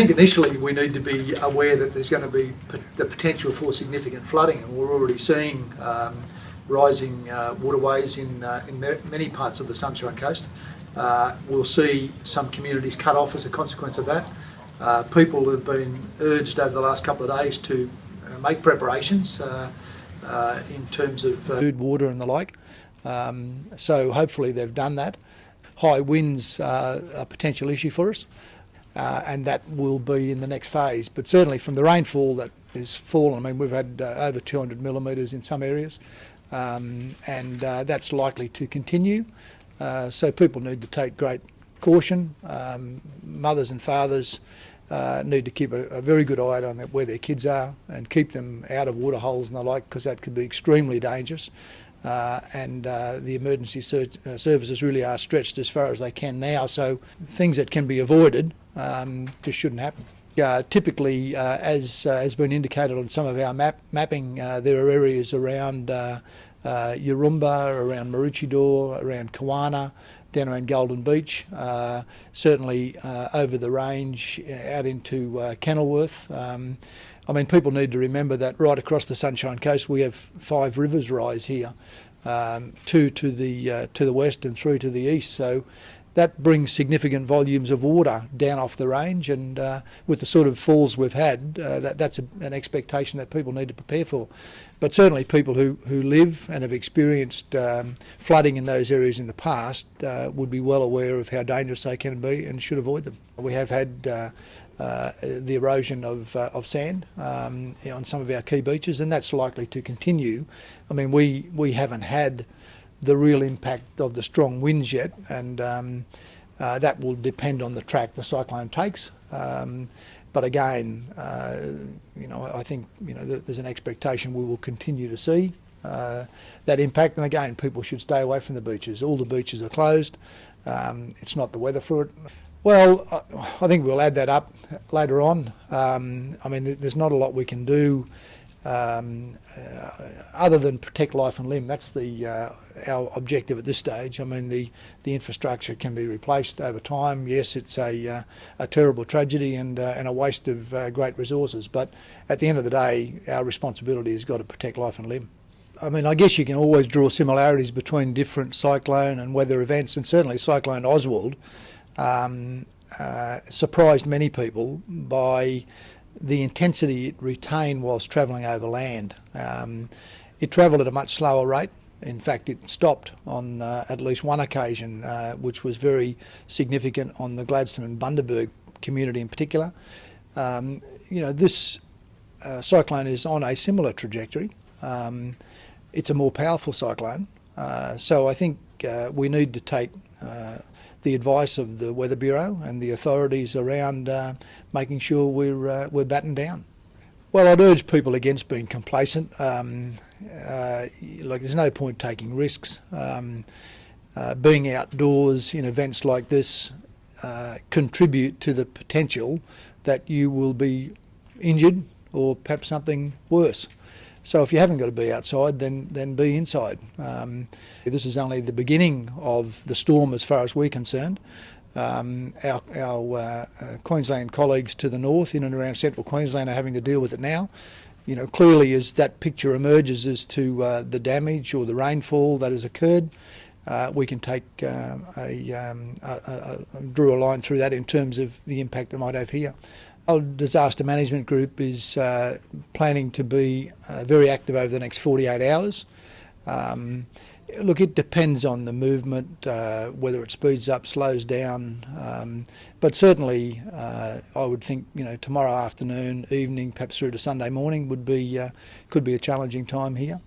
think initially we need to be aware that there's going to be the potential for significant flooding, and we're already seeing rising waterways in many parts of the Sunshine Coast. We'll see some communities cut off as a consequence of that. People have been urged over the last couple of days to make preparations in terms of food, water and the like. So hopefully they've done that. High winds are a potential issue for us, and that will be in the next phase. But certainly from the rainfall that is fallen, I mean, we've had over 200 millimetres in some areas, and that's likely to continue. So people need to take great caution. Mothers and fathers need to keep a very good eye on where their kids are and keep them out of water holes and the like, because that could be extremely dangerous. And the emergency services really are stretched as far as they can now, so things that can be avoided just shouldn't happen. Typically, as has been indicated on some of our mapping, there are areas around Yurumba, around Maroochydore, around Kawana, down around Golden Beach, certainly over the range out into Kenilworth. I mean, people need to remember that right across the Sunshine Coast we have 5 rivers rise here, 2 to the west and 3 to the east. So that brings significant volumes of water down off the range, and with the sort of falls we've had, that's an expectation that people need to prepare for. But certainly people who live and have experienced flooding in those areas in the past would be well aware of how dangerous they can be and should avoid them. We have had the erosion of sand on some of our key beaches, and that's likely to continue. I mean, we haven't had the real impact of the strong winds yet, and that will depend on the track the cyclone takes. But again, I think there's an expectation we will continue to see that impact. And again, people should stay away from the beaches. All the beaches are closed. It's not the weather for it. Well, I think we'll add that up later on. I mean, there's not a lot we can do other than protect life and limb. That's our objective at this stage. I mean, the infrastructure can be replaced over time. Yes, it's a terrible tragedy and a waste of great resources, but at the end of the day, our responsibility has got to protect life and limb. I mean, I guess you can always draw similarities between different cyclone and weather events, and certainly Cyclone Oswald surprised many people by the intensity it retained whilst travelling over land. It travelled at a much slower rate. In fact, it stopped on at least one occasion, which was very significant on the Gladstone and Bundaberg community in particular. This cyclone is on a similar trajectory. It's a more powerful cyclone, so I think we need to take the advice of the Weather Bureau and the authorities around making sure we're battened down. Well, I'd urge people against being complacent. There's no point taking risks. Being outdoors in events like this contribute to the potential that you will be injured or perhaps something worse. So if you haven't got to be outside, then be inside. This is only the beginning of the storm as far as we're concerned. Our Queensland colleagues to the north, in and around central Queensland, are having to deal with it now. Clearly as that picture emerges as to the damage or the rainfall that has occurred, we can take draw a line through that in terms of the impact it might have here. Our disaster management group is planning to be very active over the next 48 hours. Look, it depends on the movement, whether it speeds up, slows down, but certainly I would think tomorrow afternoon, evening, perhaps through to Sunday morning could be a challenging time here.